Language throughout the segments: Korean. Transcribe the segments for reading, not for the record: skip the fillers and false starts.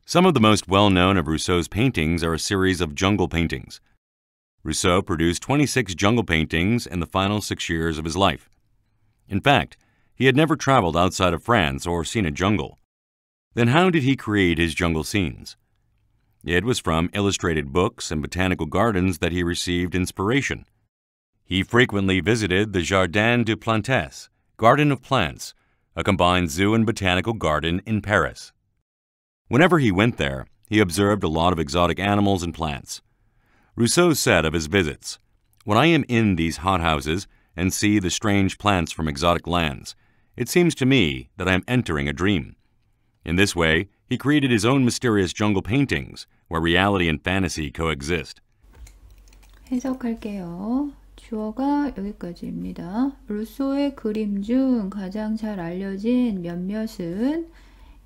Some of the most well-known of Rousseau's paintings are a series of jungle paintings. Rousseau produced 26 jungle paintings in the final 6 years of his life. In fact, he had never traveled outside of France or seen a jungle. Then how did he create his jungle scenes? It was from illustrated books and botanical gardens that he received inspiration. He frequently visited the Jardin des Plantes, Garden of Plants, a combined zoo and botanical garden in Paris. Whenever he went there, he observed a lot of exotic animals and plants. Rousseau said of his visits, "When I am in these hothouses and see the strange plants from exotic lands, it seems to me that I am entering a dream." In this way, he created his own mysterious jungle paintings, where reality and fantasy coexist. 해석할게요. 주어가 여기까지입니다. 루소의 그림 중 가장 잘 알려진 몇몇은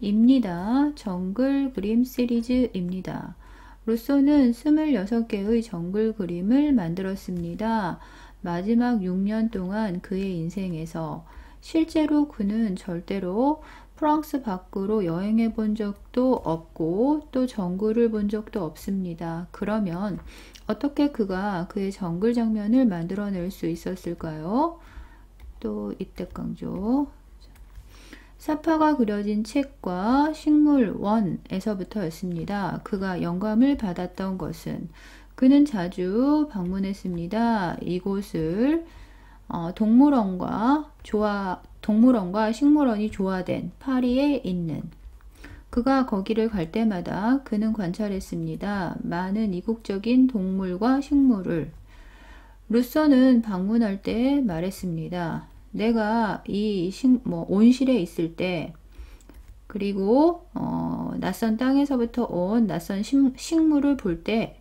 입니다. 정글 그림 시리즈입니다. 루소는 26개의 정글 그림을 만들었습니다. 마지막 6년 동안 그의 인생에서 실제로 그는 절대로 프랑스 밖으로 여행해 본 적도 없고 또 정글을 본 적도 없습니다. 그러면 어떻게 그가 그의 정글 장면을 만들어낼 수 있었을까요? 또 이때 강조. 사파가 그려진 책과 식물 1에서부터였습니다. 그가 영감을 받았던 것은 그는 자주 방문했습니다. 이곳을 동물원과 식물원이 조화된 파리에 있는 그가 거기를 갈 때마다 그는 관찰했습니다. 많은 이국적인 동물과 식물을. 루소는 방문할 때 말했습니다. 내가 이 온실에 있을 때 그리고 낯선 땅에서부터 온 낯선 식물을 볼 때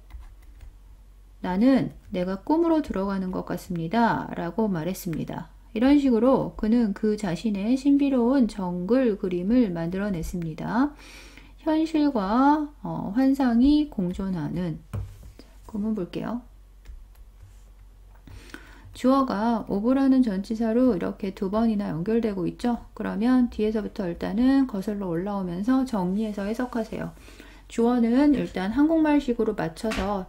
나는 내가 꿈으로 들어가는 것 같습니다. 라고 말했습니다. 이런 식으로 그는 그 자신의 신비로운 정글 그림을 만들어냈습니다. 현실과 환상이 공존하는. 그러면 볼게요. 주어가 오브라는 전치사로 이렇게 2번이나 연결되고 있죠. 그러면 뒤에서부터 일단은 거슬러 올라오면서 정리해서 해석하세요. 주어는 일단 한국말식으로 맞춰서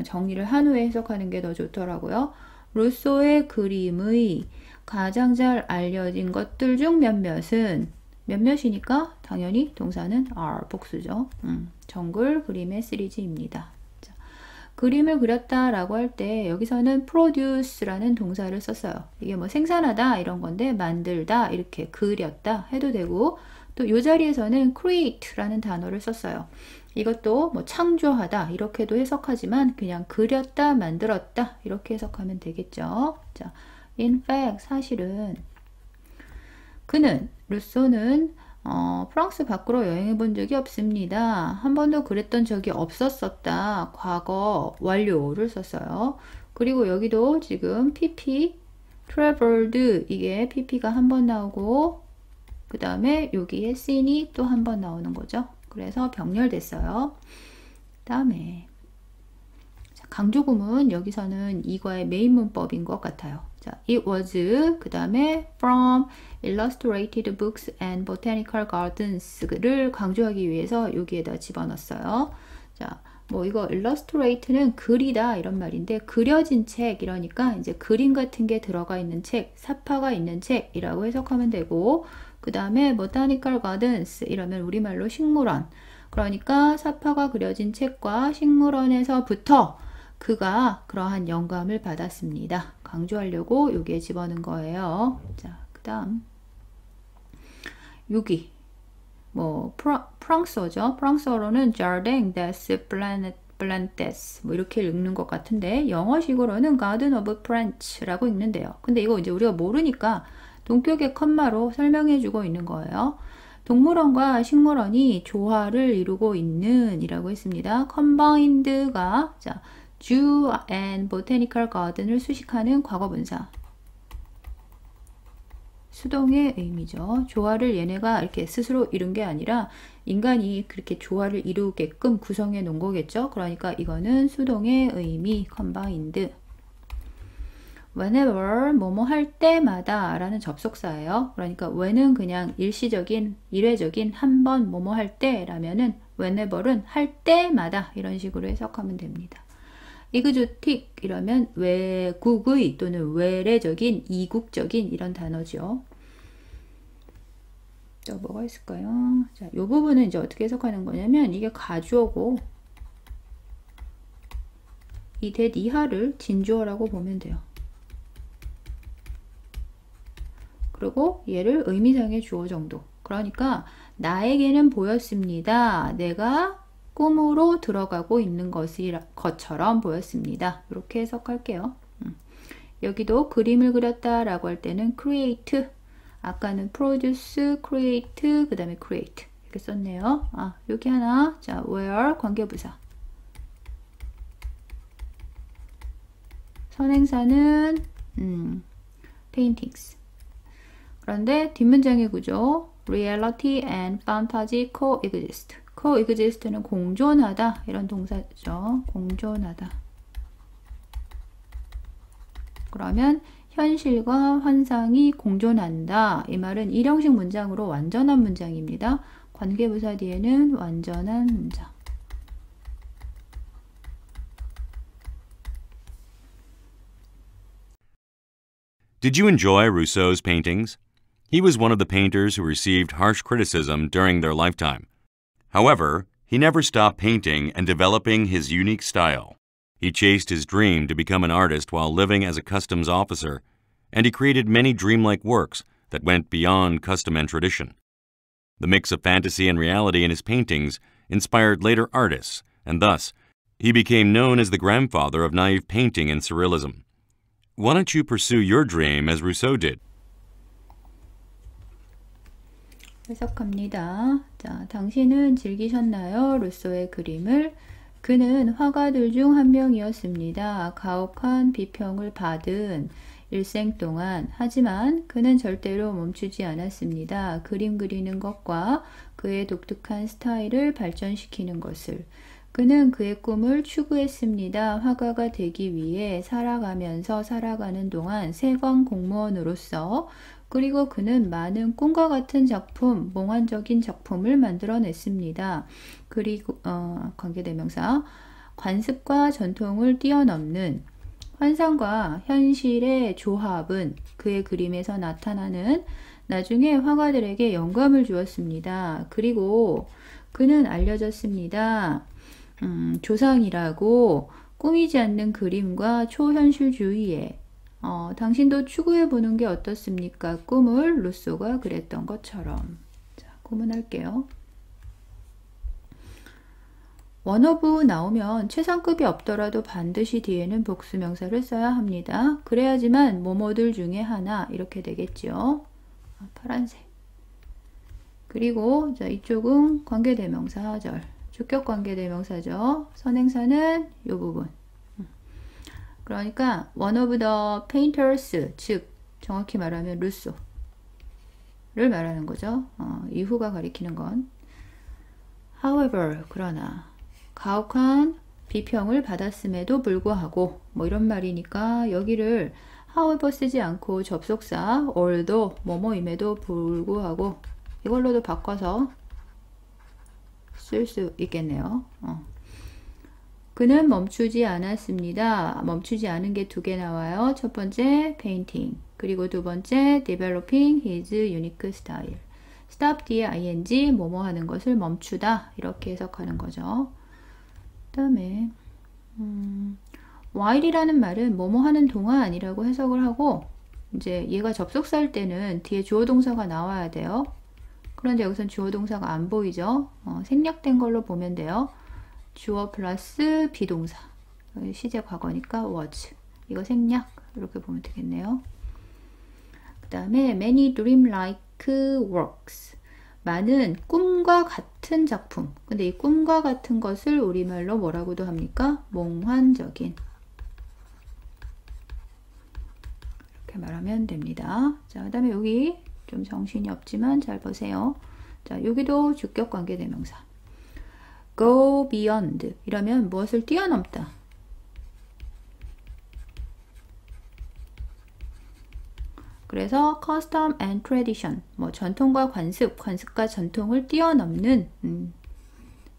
정리를 한 후에 해석하는 게 더 좋더라고요. 루소의 그림의 가장 잘 알려진 것들 중 몇몇이니까 당연히 동사는 are, 복수죠. 정글 그림의 시리즈입니다. 자, 그림을 그렸다라고 할 때 여기서는 produce라는 동사를 썼어요. 이게 뭐 생산하다 이런 건데 만들다 이렇게 그렸다 해도 되고 또 이 자리에서는 create라는 단어를 썼어요. 이것도 뭐 창조하다 이렇게도 해석하지만 그냥 그렸다 만들었다 이렇게 해석하면 되겠죠. 자, in fact 사실은 루소는 프랑스 밖으로 여행해 본 적이 없습니다. 한 번도 그랬던 적이 없었었다. 과거 완료를 썼어요. 그리고 여기도 지금 pp traveled 이게 pp가 한 번 나오고 그 다음에 여기에 seen이 또 한 번 나오는 거죠. 그래서 병렬됐어요. 다음에 강조구문 여기서는 이과의 메인 문법인 것 같아요. 자, it was 그 다음에 from illustrated books and botanical gardens를 강조하기 위해서 여기에다 집어넣었어요. 자, 뭐 이거 illustrate는 그리다 이런 말인데 그려진 책 이러니까 이제 그림 같은 게 들어가 있는 책, 사파가 있는 책이라고 해석하면 되고 그 다음에 botanical gardens 이러면 우리말로 식물원. 그러니까 사파가 그려진 책과 식물원에서부터 그가 그러한 영감을 받았습니다. 강조하려고 여기에 집어넣은 거예요. 자, 그 다음 여기 뭐 프랑스어죠. 프랑스어로는 Jardin des Plantes 뭐 이렇게 읽는 것 같은데 영어식으로는 Garden of Plants라고 읽는데요. 근데 이거 이제 우리가 모르니까 동격의 컴마로 설명해 주고 있는 거예요. 동물원과 식물원이 조화를 이루고 있는 이라고 했습니다. combined가 자, Zoo and Botanical Garden을 수식하는 과거분사. 수동의 의미죠. 조화를 얘네가 이렇게 스스로 이룬 게 아니라 인간이 그렇게 조화를 이루게끔 구성해 놓은 거겠죠. 그러니까 이거는 수동의 의미 combined. whenever 뭐뭐 할 때마다 라는 접속사예요. 그러니까 when은 그냥 일시적인 일회적인 한 번 뭐뭐 할 때 라면은 whenever은 할 때마다 이런 식으로 해석하면 됩니다. exotic 이러면 외국의 또는 외래적인, 이국적인 이런 단어죠. 또 뭐가 있을까요? 자, 이 부분은 이제 어떻게 해석하는 거냐면 이게 가주어고 이 that 이하를 진주어라고 보면 돼요. 그리고 얘를 의미상의 주어 정도. 그러니까 나에게는 보였습니다. 내가 꿈으로 들어가고 있는 것처럼 보였습니다. 이렇게 해석할게요. 여기도 그림을 그렸다 라고 할 때는 create, 아까는 produce, create, 그 다음에 create 이렇게 썼네요. 여기 하나, 자, where 관계부사. 선행사는 paintings. 그런데 뒷문장의 구조 reality and fantasy coexist. coexist는 공존하다 이런 동사죠. 공존하다. 그러면 현실과 환상이 공존한다. 이 말은 일형식 문장으로 완전한 문장입니다. 관계부사 뒤에는 완전한 문장. Did you enjoy Rousseau's paintings? He was one of the painters who received harsh criticism during their lifetime. However, he never stopped painting and developing his unique style. He chased his dream to become an artist while living as a customs officer, and he created many dreamlike works that went beyond custom and tradition. The mix of fantasy and reality in his paintings inspired later artists, and thus, he became known as the grandfather of naive painting and surrealism. Why don't you pursue your dream as Rousseau did? 해석합니다. 자, 당신은 즐기셨나요? 루소의 그림을. 그는 화가들 중 한 명이었습니다. 가혹한 비평을 받은 일생 동안. 하지만 그는 절대로 멈추지 않았습니다. 그림 그리는 것과 그의 독특한 스타일을 발전시키는 것을. 그는 그의 꿈을 추구했습니다. 화가가 되기 위해 살아가면서 살아가는 동안 세관 공무원으로서. 그리고 그는 많은 꿈과 같은 작품, 몽환적인 작품을 만들어냈습니다. 그리고 관계대명사 관습과 전통을 뛰어넘는 환상과 현실의 조합은 그의 그림에서 나타나는 나중에 화가들에게 영감을 주었습니다. 그리고 그는 알려졌습니다. 조상이라고 꾸미지 않는 그림과 초현실주의에 당신도 추구해보는 게 어떻습니까? 꿈을 루소가 그랬던 것처럼. 자, 구문할게요. 원어브 나오면 최상급이 없더라도 반드시 뒤에는 복수명사를 써야 합니다. 그래야지만 뭐뭐들 중에 하나 이렇게 되겠죠. 파란색. 그리고 자, 이쪽은 관계대명사 하절. 주격 관계대명사죠. 선행사는 이 부분. 그러니까 one of the painters, 즉 정확히 말하면 루소를 말하는 거죠. 이후가 가리키는 건 however, 그러나 가혹한 비평을 받았음에도 불구하고 뭐 이런 말이니까 여기를 however 쓰지 않고 접속사 although 뭐뭐임에도 불구하고 이걸로도 바꿔서 쓸 수 있겠네요. 그는 멈추지 않았습니다. 멈추지 않은 게 두 개 나와요. 첫 번째 painting, 그리고 두 번째 developing his unique style. stop 뒤에 ing 뭐뭐 하는 것을 멈추다 이렇게 해석하는 거죠. 그 다음에 while이라는 말은 뭐뭐 하는 동안이라고 해석을 하고 이제 얘가 접속사일 때는 뒤에 주어 동사가 나와야 돼요. 그런데 여기선 주어 동사가 안 보이죠. 생략된 걸로 보면 돼요. 주어 플러스 비동사. 시제 과거니까 was. 이거 생략. 이렇게 보면 되겠네요. 그 다음에 many dream-like works. 많은 꿈과 같은 작품. 근데 이 꿈과 같은 것을 우리말로 뭐라고도 합니까? 몽환적인. 이렇게 말하면 됩니다. 자, 그 다음에 여기 좀 정신이 없지만 잘 보세요. 자, 여기도 주격 관계대명사. go beyond 이러면 무엇을 뛰어넘다. 그래서 custom and tradition, 뭐 전통과 관습, 관습과 전통을 뛰어넘는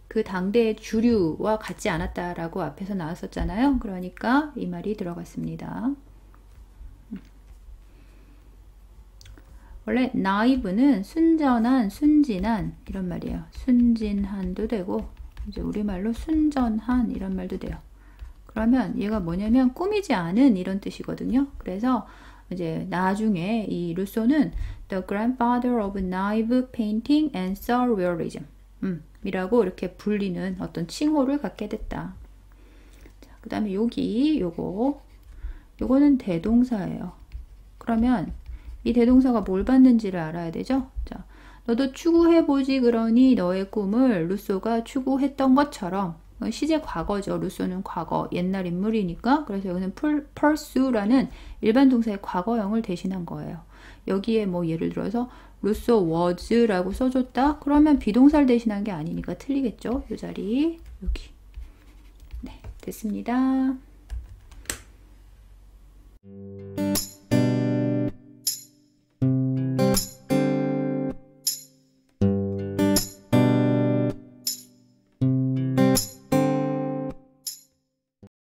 그 당대의 주류와 같지 않았다라고 앞에서 나왔었잖아요. 그러니까 이 말이 들어갔습니다. 원래 naive는 순전한, 순진한 이런 말이에요. 순진한도 되고 이제 우리말로 순전한 이런 말도 돼요. 그러면 얘가 뭐냐면 꾸미지 않은 이런 뜻이거든요. 그래서 이제 나중에 이 루소는 the grandfather of naive painting and surrealism 이라고 이렇게 불리는 어떤 칭호를 갖게 됐다. 그 다음에 여기 요거는 대동사예요. 그러면 이 대동사가 뭘 받는지를 알아야 되죠. 자, 너도 추구해보지 그러니 너의 꿈을 루소가 추구했던 것처럼 시제 과거죠. 루소는 과거, 옛날 인물이니까. 그래서 여기는 pursue라는 일반 동사의 과거형을 대신한 거예요. 여기에 뭐 예를 들어서 루소 was라고 써줬다. 그러면 비동사를 대신한 게 아니니까 틀리겠죠. 이 자리 여기. 네, 됐습니다.